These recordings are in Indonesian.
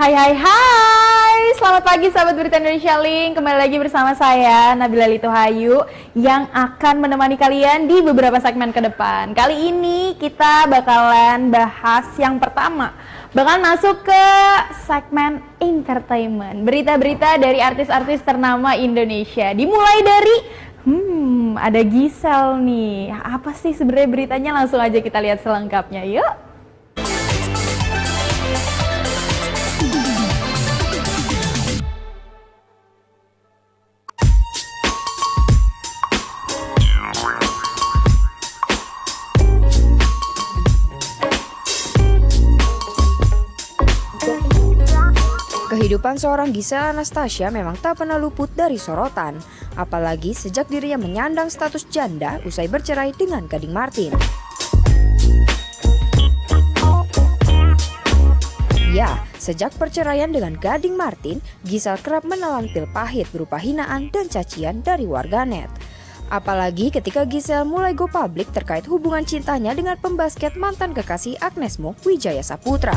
Hai, selamat pagi sahabat Berita Indonesia Link. Kembali lagi bersama saya Nabila Lituhayu yang akan menemani kalian di beberapa segmen ke depan. Kali ini kita bakalan bahas yang pertama, bakal masuk ke segmen entertainment. Berita-berita dari artis-artis ternama Indonesia. Dimulai dari ada Gisel nih. Apa sih sebenarnya beritanya? Langsung aja kita lihat selengkapnya, yuk. Kehidupan seorang Gisel Anastasia memang tak pernah luput dari sorotan, apalagi sejak dirinya menyandang status janda usai bercerai dengan Gading Martin. Ya, sejak perceraian dengan Gading Martin, Gisel kerap menelan pil pahit berupa hinaan dan cacian dari warganet. Apalagi ketika Gisel mulai go public terkait hubungan cintanya dengan pembasket mantan kekasih Agnes Mo, Wijaya Saputra.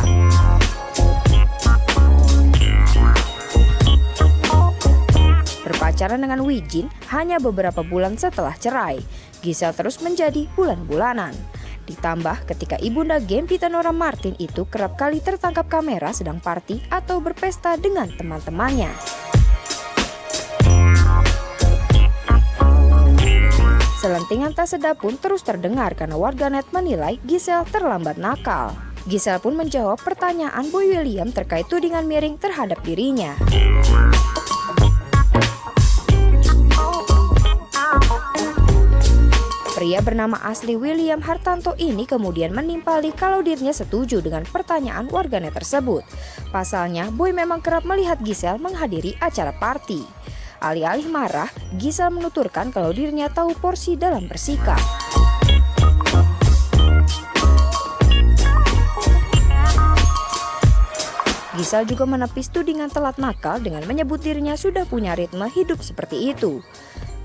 Berpacaran dengan Wijin hanya beberapa bulan setelah cerai, Gisel terus menjadi bulan-bulanan. Ditambah ketika ibunda Gempita Nora Martin itu kerap kali tertangkap kamera sedang party atau berpesta dengan teman-temannya. Selentingan tak sedap pun terus terdengar karena warganet menilai Gisel terlambat nakal. Gisel pun menjawab pertanyaan Boy William terkait tudingan miring terhadap dirinya. Pria bernama asli William Hartanto ini kemudian menimpali kalau dirinya setuju dengan pertanyaan warganet tersebut. Pasalnya, Boy memang kerap melihat Gisel menghadiri acara party. Alih-alih marah, Gisel menuturkan kalau dirinya tahu porsi dalam bersikap. Gisel juga menepis tudingan telat nakal dengan menyebut dirinya sudah punya ritme hidup seperti itu.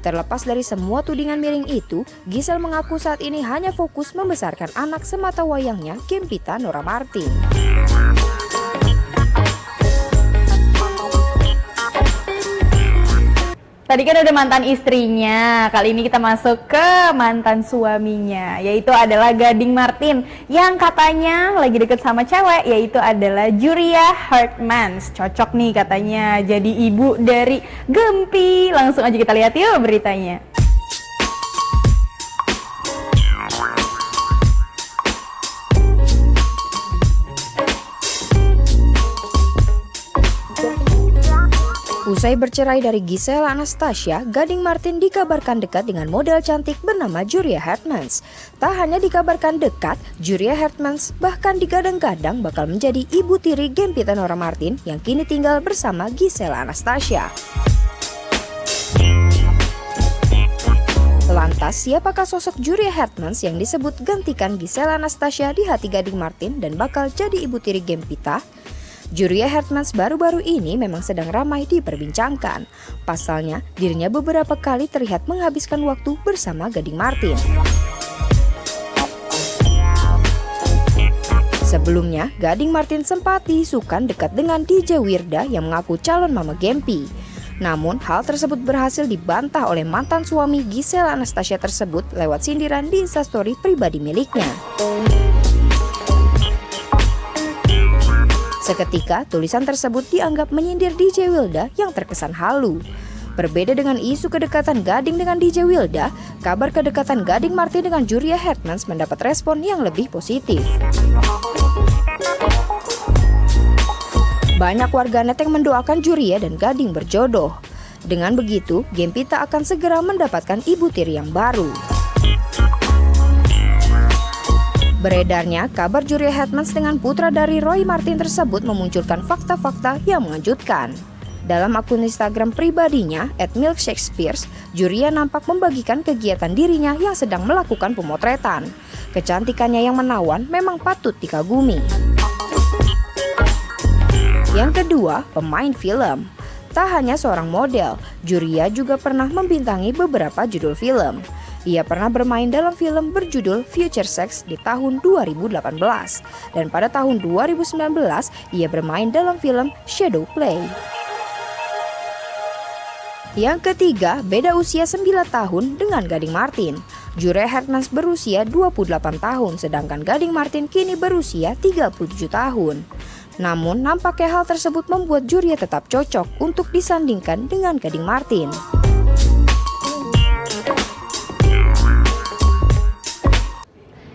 Terlepas dari semua tudingan miring itu, Gisel mengaku saat ini hanya fokus membesarkan anak semata wayangnya, Gempita Nora Martin. Tadi kan udah mantan istrinya, kali ini kita masuk ke mantan suaminya, yaitu adalah Gading Martin yang katanya lagi deket sama cewek, yaitu adalah Juria Hartmans. Cocok nih katanya jadi ibu dari Gempi. Langsung aja kita lihat yuk beritanya. Usai bercerai dari Gisel Anastasia, Gading Martin dikabarkan dekat dengan model cantik bernama Juria Hartmans. Tak hanya dikabarkan dekat, Juria Hartmans bahkan digadang-gadang bakal menjadi ibu tiri Gempita Nora Martin yang kini tinggal bersama Gisel Anastasia. Lantas, siapakah sosok Juria Hartmans yang disebut gantikan Gisel Anastasia di hati Gading Martin dan bakal jadi ibu tiri Gempita? Juria Hartmans baru-baru ini memang sedang ramai diperbincangkan. Pasalnya, dirinya beberapa kali terlihat menghabiskan waktu bersama Gading Martin. Sebelumnya, Gading Martin sempat diisukan dekat dengan DJ Wirda yang mengaku calon mama Gempi. Namun, hal tersebut berhasil dibantah oleh mantan suami Gisel Anastasia tersebut lewat sindiran di instastory pribadi miliknya. Seketika, tulisan tersebut dianggap menyindir DJ Wilda yang terkesan halu. Berbeda dengan isu kedekatan Gading dengan DJ Wilda, kabar kedekatan Gading Martin dengan Juria Hartmans mendapat respon yang lebih positif. Banyak warganet yang mendoakan Juria dan Gading berjodoh. Dengan begitu, Gempita akan segera mendapatkan ibu tiri yang baru. Beredarnya, kabar Juria Hartmans dengan putra dari Roy Martin tersebut memunculkan fakta-fakta yang mengejutkan. Dalam akun Instagram pribadinya, @milkshakespears, Juria nampak membagikan kegiatan dirinya yang sedang melakukan pemotretan. Kecantikannya yang menawan memang patut dikagumi. Yang kedua, pemain film. Tak hanya seorang model, Juria juga pernah membintangi beberapa judul film. Ia pernah bermain dalam film berjudul Future Sex di tahun 2018. Dan pada tahun 2019, ia bermain dalam film Shadow Play. Yang ketiga, beda usia 9 tahun dengan Gading Martin. Julia Hertmans berusia 28 tahun, sedangkan Gading Martin kini berusia 37 tahun. Namun, nampaknya hal tersebut membuat Julia tetap cocok untuk disandingkan dengan Gading Martin.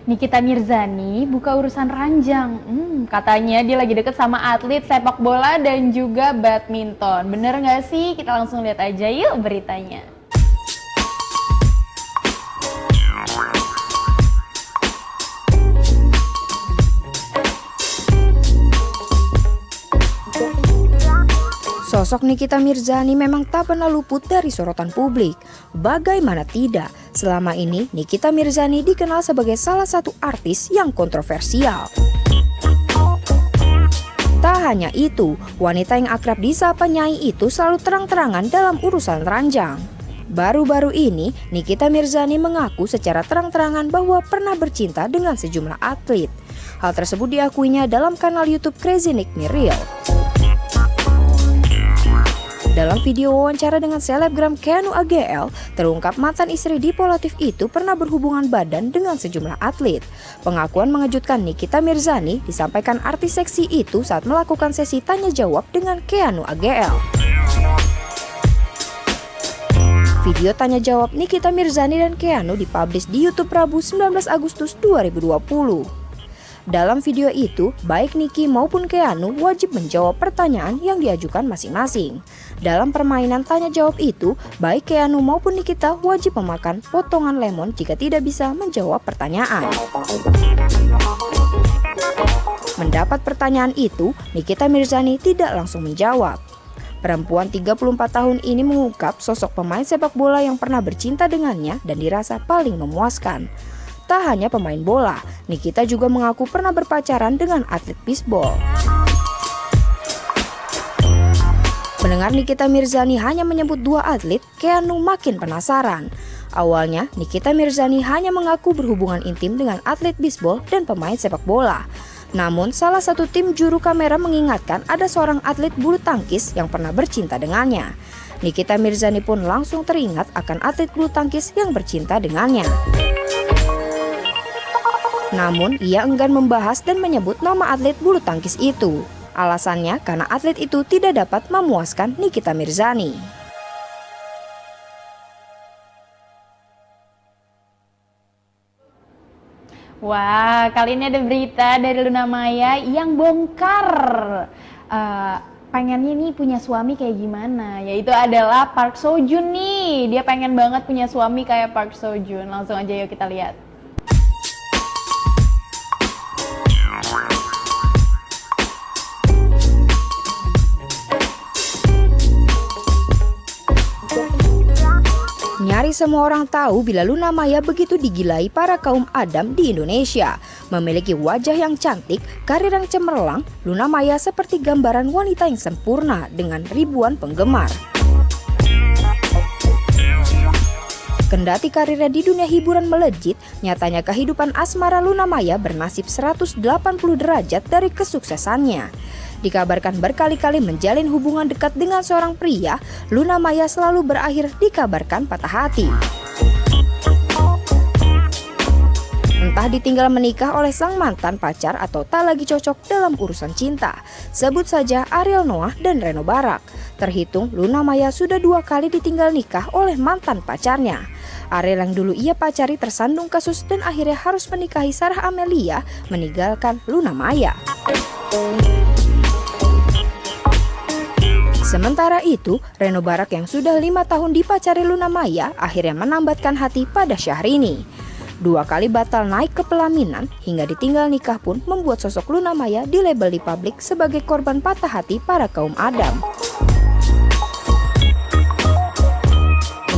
Nikita Mirzani buka urusan ranjang. Katanya dia lagi deket sama atlet sepak bola dan juga badminton. Bener nggak sih? Kita langsung lihat aja yuk beritanya. Sosok Nikita Mirzani memang tak pernah luput dari sorotan publik. Bagaimana tidak, selama ini Nikita Mirzani dikenal sebagai salah satu artis yang kontroversial. Tak hanya itu, wanita yang akrab disapa Nyai itu selalu terang-terangan dalam urusan ranjang. Baru-baru ini, Nikita Mirzani mengaku secara terang-terangan bahwa pernah bercinta dengan sejumlah atlet. Hal tersebut diakuinya dalam kanal YouTube Crazy Nick Me Real. Dalam video wawancara dengan selebgram Keanu AGL, terungkap mantan istri Dipolatif itu pernah berhubungan badan dengan sejumlah atlet. Pengakuan mengejutkan Nikita Mirzani disampaikan artis seksi itu saat melakukan sesi tanya jawab dengan Keanu AGL. Video tanya jawab Nikita Mirzani dan Keanu dipublish di YouTube Rabu 19 Agustus 2020. Dalam video itu, baik Niki maupun Keanu wajib menjawab pertanyaan yang diajukan masing-masing. Dalam permainan tanya jawab itu, baik Keanu maupun Nikita wajib memakan potongan lemon jika tidak bisa menjawab pertanyaan. Mendapat pertanyaan itu, Nikita Mirzani tidak langsung menjawab. Perempuan 34 tahun ini mengungkap sosok pemain sepak bola yang pernah bercinta dengannya dan dirasa paling memuaskan. Tak hanya pemain bola, Nikita juga mengaku pernah berpacaran dengan atlet bisbol. Mendengar Nikita Mirzani hanya menyebut 2 atlet, Keanu makin penasaran. Awalnya, Nikita Mirzani hanya mengaku berhubungan intim dengan atlet bisbol dan pemain sepak bola. Namun, salah satu tim juru kamera mengingatkan ada seorang atlet bulu tangkis yang pernah bercinta dengannya. Nikita Mirzani pun langsung teringat akan atlet bulu tangkis yang bercinta dengannya. Namun, ia enggan membahas dan menyebut nama atlet bulu tangkis itu. Alasannya karena atlet itu tidak dapat memuaskan Nikita Mirzani. Wah, kali ini ada berita dari Luna Maya yang bongkar pengennya nih punya suami kayak gimana. Yaitu adalah Park Seo Joon nih. Dia pengen banget punya suami kayak Park Seo Joon. Langsung aja yuk kita lihat. Nyaris semua orang tahu bila Luna Maya begitu digilai para kaum Adam di Indonesia. Memiliki wajah yang cantik, karir yang cemerlang, Luna Maya seperti gambaran wanita yang sempurna dengan ribuan penggemar. Kendati karirnya di dunia hiburan melejit, nyatanya kehidupan asmara Luna Maya bernasib 180 derajat dari kesuksesannya. Dikabarkan berkali-kali menjalin hubungan dekat dengan seorang pria, Luna Maya selalu berakhir dikabarkan patah hati. Entah ditinggal menikah oleh sang mantan pacar atau tak lagi cocok dalam urusan cinta. Sebut saja Ariel Noah dan Reno Barak. Terhitung Luna Maya sudah 2 kali ditinggal nikah oleh mantan pacarnya. Ariel yang dulu ia pacari tersandung kasus dan akhirnya harus menikahi Sarah Amelia, meninggalkan Luna Maya. Sementara itu, Reno Barak yang sudah 5 tahun dipacari Luna Maya akhirnya menambatkan hati pada Syahrini. 2 kali batal naik ke pelaminan hingga ditinggal nikah pun membuat sosok Luna Maya dilabel di publik sebagai korban patah hati para kaum Adam.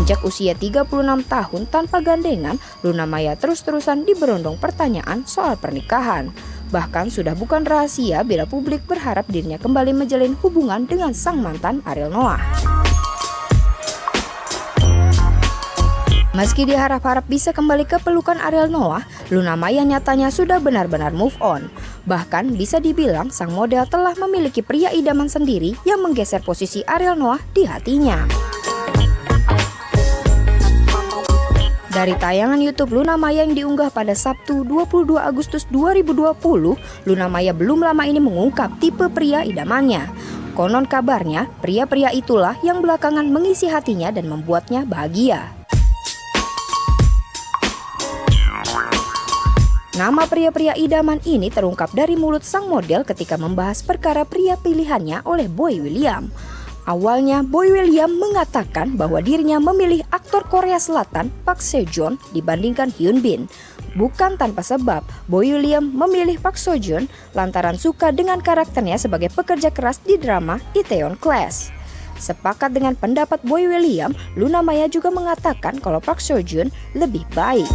Sejak usia 36 tahun tanpa gandengan, Luna Maya terus-terusan diberondong pertanyaan soal pernikahan. Bahkan sudah bukan rahasia bila publik berharap dirinya kembali menjalin hubungan dengan sang mantan Ariel Noah. Meski diharap-harap bisa kembali ke pelukan Ariel Noah, Luna Maya nyatanya sudah benar-benar move on. Bahkan bisa dibilang sang model telah memiliki pria idaman sendiri yang menggeser posisi Ariel Noah di hatinya. Dari tayangan YouTube Luna Maya yang diunggah pada Sabtu 22 Agustus 2020, Luna Maya belum lama ini mengungkap tipe pria idamannya. Konon kabarnya, pria-pria itulah yang belakangan mengisi hatinya dan membuatnya bahagia. Nama pria-pria idaman ini terungkap dari mulut sang model ketika membahas perkara pria pilihannya oleh Boy William. Awalnya, Boy William mengatakan bahwa dirinya memilih aktor Korea Selatan Park Seo-joon dibandingkan Hyun Bin. Bukan tanpa sebab, Boy William memilih Park Seo-joon lantaran suka dengan karakternya sebagai pekerja keras di drama Itaewon Class. Sepakat dengan pendapat Boy William, Luna Maya juga mengatakan kalau Park Seo-joon lebih baik.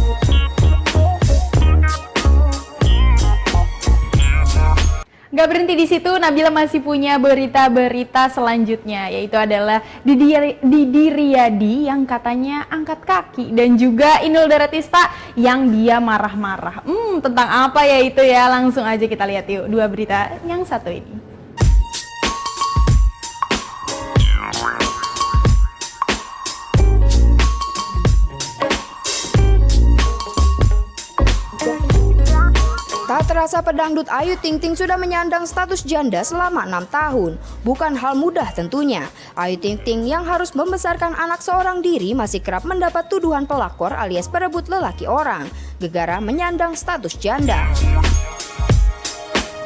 Gak berhenti di situ, Nabila masih punya berita-berita selanjutnya, yaitu adalah Didi Riyadi yang katanya angkat kaki dan juga Inul Daratista yang dia marah-marah. Tentang apa ya itu ya? Langsung aja kita lihat yuk dua berita yang satu ini. Tak terasa pedangdut Ayu Ting Ting sudah menyandang status janda selama 6 tahun. Bukan hal mudah tentunya. Ayu Ting Ting yang harus membesarkan anak seorang diri masih kerap mendapat tuduhan pelakor alias perebut lelaki orang. Gegara menyandang status janda.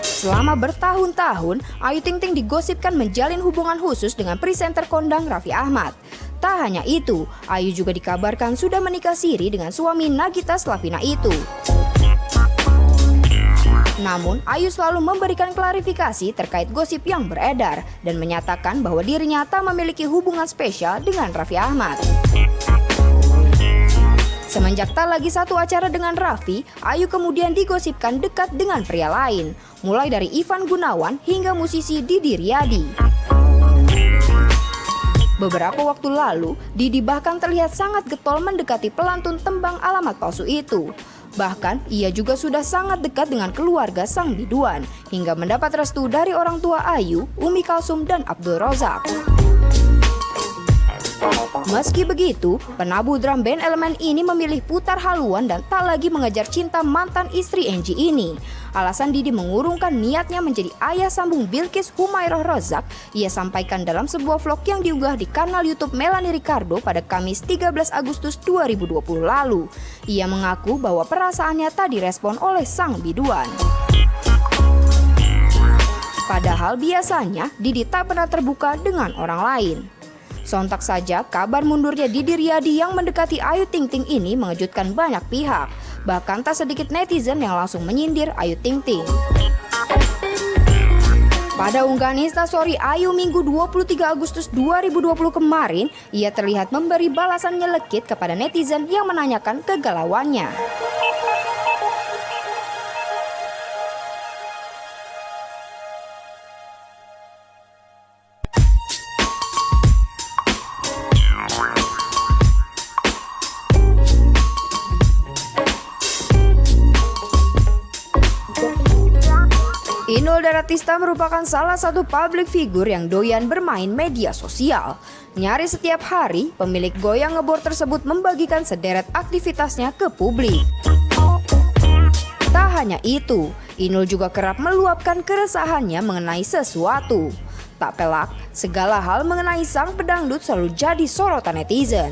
Selama bertahun-tahun, Ayu Ting Ting digosipkan menjalin hubungan khusus dengan presenter kondang Raffi Ahmad. Tak hanya itu, Ayu juga dikabarkan sudah menikah siri dengan suami Nagita Slavina itu. Namun, Ayu selalu memberikan klarifikasi terkait gosip yang beredar dan menyatakan bahwa dirinya tak memiliki hubungan spesial dengan Raffi Ahmad. Semenjak tak lagi satu acara dengan Raffi, Ayu kemudian digosipkan dekat dengan pria lain, mulai dari Ivan Gunawan hingga musisi Didi Riyadi. Beberapa waktu lalu, Didi bahkan terlihat sangat getol mendekati pelantun tembang alamat palsu itu. Bahkan, ia juga sudah sangat dekat dengan keluarga sang biduan, hingga mendapat restu dari orang tua Ayu, Umi Kalsum, dan Abdul Rozak. Meski begitu, penabuh drum band Elemen ini memilih putar haluan dan tak lagi mengejar cinta mantan istri Angie ini. Alasan Didi mengurungkan niatnya menjadi ayah sambung Bilkis Humairah Rozak, ia sampaikan dalam sebuah vlog yang diunggah di kanal YouTube Melanie Ricardo pada Kamis 13 Agustus 2020 lalu. Ia mengaku bahwa perasaannya tak direspon oleh sang biduan. Padahal biasanya Didi tak pernah terbuka dengan orang lain. Sontak saja kabar mundurnya Didi Riyadi yang mendekati Ayu Ting Ting ini mengejutkan banyak pihak. Bahkan tak sedikit netizen yang langsung menyindir Ayu Ting Ting. Pada unggahan Instastory Ayu Minggu 23 Agustus 2020 kemarin, ia terlihat memberi balasan nyelekit kepada netizen yang menanyakan kegalauannya. Inul Daratista merupakan salah satu public figure yang doyan bermain media sosial. Nyaris setiap hari, pemilik Goyang Ngebor tersebut membagikan sederet aktivitasnya ke publik. Tak hanya itu, Inul juga kerap meluapkan keresahannya mengenai sesuatu. Tak pelak, segala hal mengenai sang pedangdut selalu jadi sorotan netizen.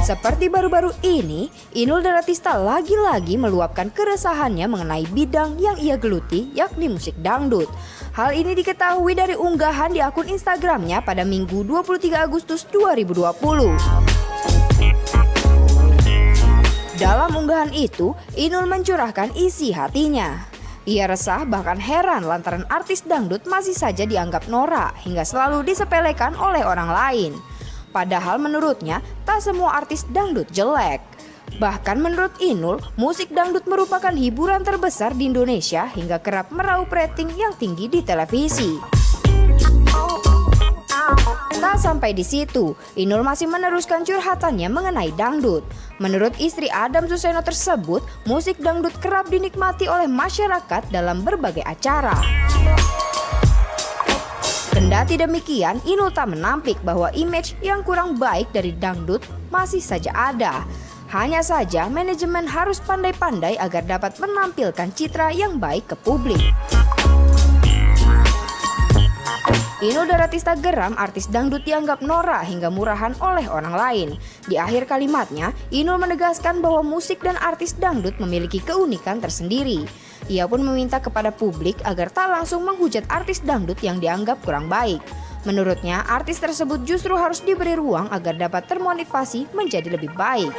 Seperti baru-baru ini, Inul Daratista lagi-lagi meluapkan keresahannya mengenai bidang yang ia geluti, yakni musik dangdut. Hal ini diketahui dari unggahan di akun Instagramnya pada Minggu 23 Agustus 2020. Dalam unggahan itu, Inul mencurahkan isi hatinya. Ia resah bahkan heran lantaran artis dangdut masih saja dianggap norak hingga selalu disepelekan oleh orang lain. Padahal menurutnya, tak semua artis dangdut jelek. Bahkan menurut Inul, musik dangdut merupakan hiburan terbesar di Indonesia hingga kerap meraup rating yang tinggi di televisi. Tak sampai di situ, Inul masih meneruskan curhatannya mengenai dangdut. Menurut istri Adam Suseno tersebut, musik dangdut kerap dinikmati oleh masyarakat dalam berbagai acara. Kendati demikian, Inul tak menampik bahwa image yang kurang baik dari dangdut masih saja ada. Hanya saja, manajemen harus pandai-pandai agar dapat menampilkan citra yang baik ke publik. Inul Daratista geram artis dangdut dianggap norak hingga murahan oleh orang lain. Di akhir kalimatnya, Inul menegaskan bahwa musik dan artis dangdut memiliki keunikan tersendiri. Ia pun meminta kepada publik agar tak langsung menghujat artis dangdut yang dianggap kurang baik. Menurutnya, artis tersebut justru harus diberi ruang agar dapat termotivasi menjadi lebih baik.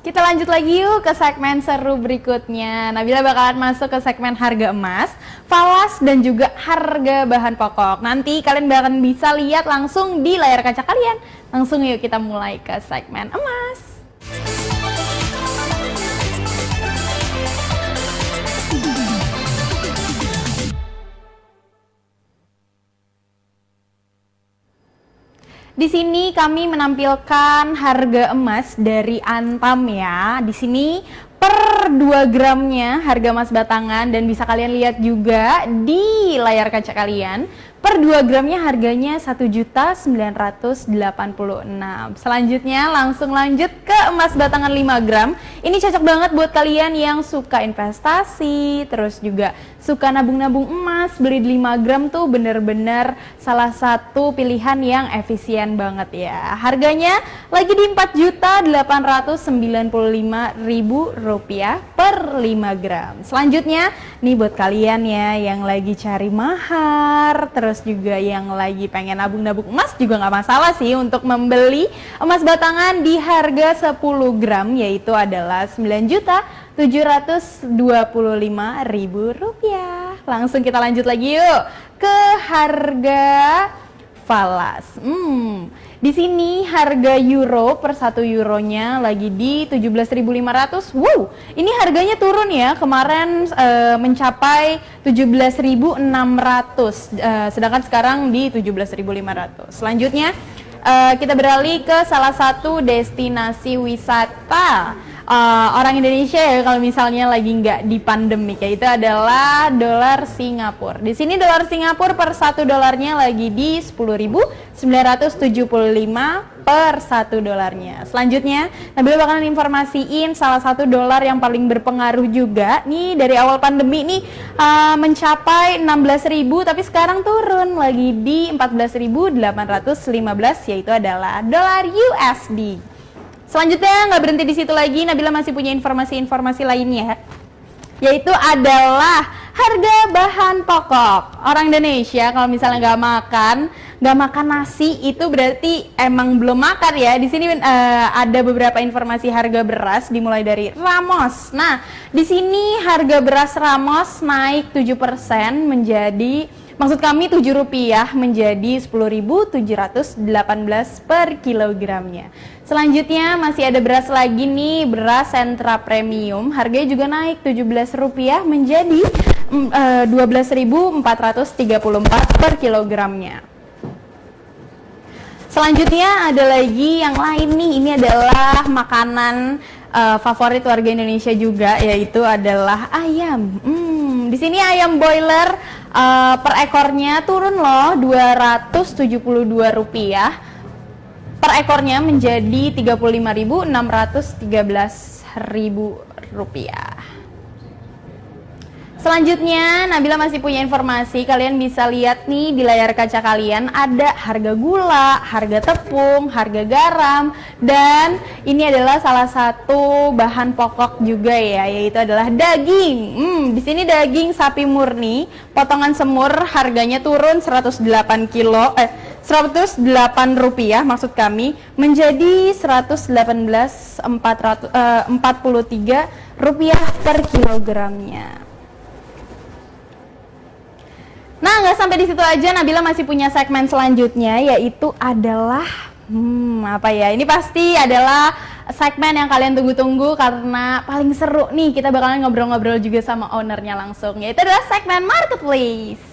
Kita lanjut lagi yuk ke segmen seru berikutnya. Nabila bakalan masuk ke segmen harga emas, falas, dan juga harga bahan pokok. Nanti kalian bakalan bisa lihat langsung di layar kaca kalian. Langsung yuk kita mulai ke segmen emas. Di sini kami menampilkan harga emas dari Antam ya. Di sini per 2 gramnya harga emas batangan, dan bisa kalian lihat juga di layar kaca kalian. Per 2 gramnya harganya 1.986. Selanjutnya langsung lanjut ke emas batangan 5 gram. Ini cocok banget buat kalian yang suka investasi, terus juga suka nabung-nabung emas. Beli di 5 gram tuh bener-bener salah satu pilihan yang efisien banget ya. Harganya lagi di Rp4.895.000 per 5 gram. Selanjutnya nih buat kalian ya yang lagi cari mahar, terus juga yang lagi pengen nabung-nabung emas juga nggak masalah sih untuk membeli emas batangan di harga 10 gram, yaitu adalah Rp9.725.000. Langsung kita lanjut lagi yuk ke harga falas. Di sini harga euro per 1 euronya lagi di 17.500. Wow, ini harganya turun ya. Kemarin mencapai 17.600, sedangkan sekarang di 17.500. Selanjutnya kita beralih ke salah satu destinasi wisata orang Indonesia ya, kalau misalnya lagi nggak di pandemi, yaitu adalah dolar Singapura. Di sini dolar Singapura per 1 dolarnya lagi di 10.975 per 1 dolarnya. Selanjutnya, Nabila bakalan informasiin salah satu dolar yang paling berpengaruh juga nih dari awal pandemi nih, mencapai 16.000 tapi sekarang turun lagi di 14.815, yaitu adalah dolar USD. Selanjutnya nggak berhenti di situ lagi, Nabila masih punya informasi-informasi lainnya, yaitu adalah harga bahan pokok. Orang Indonesia kalau misalnya nggak makan nasi itu berarti emang belum makan ya. Di sini ada beberapa informasi harga beras dimulai dari Ramos. Nah, di sini harga beras Ramos naik 7% menjadi, maksud kami Rp7 menjadi 10.718 per kilogramnya. Selanjutnya masih ada beras lagi nih, beras Sentra Premium. Harganya juga naik Rp17 menjadi 12.434 per kilogramnya. Selanjutnya ada lagi yang lain nih, ini adalah makanan favorit warga Indonesia juga, yaitu adalah ayam. Di sini ayam broiler per ekornya turun loh, Rp272 per ekornya menjadi Rp35.613.000. Selanjutnya, Nabila masih punya informasi. Kalian bisa lihat nih di layar kaca kalian ada harga gula, harga tepung, harga garam, dan ini adalah salah satu bahan pokok juga ya, yaitu adalah daging. Di sini daging sapi murni potongan semur harganya turun 108 Rp108 maksud kami menjadi Rp118.443 per kilogramnya. Nah, nggak sampai di situ aja, Nabila masih punya segmen selanjutnya, yaitu adalah apa ya? Ini pasti adalah segmen yang kalian tunggu-tunggu karena paling seru nih. Kita bakalan ngobrol-ngobrol juga sama ownernya langsung, yaitu adalah segmen Marketplace.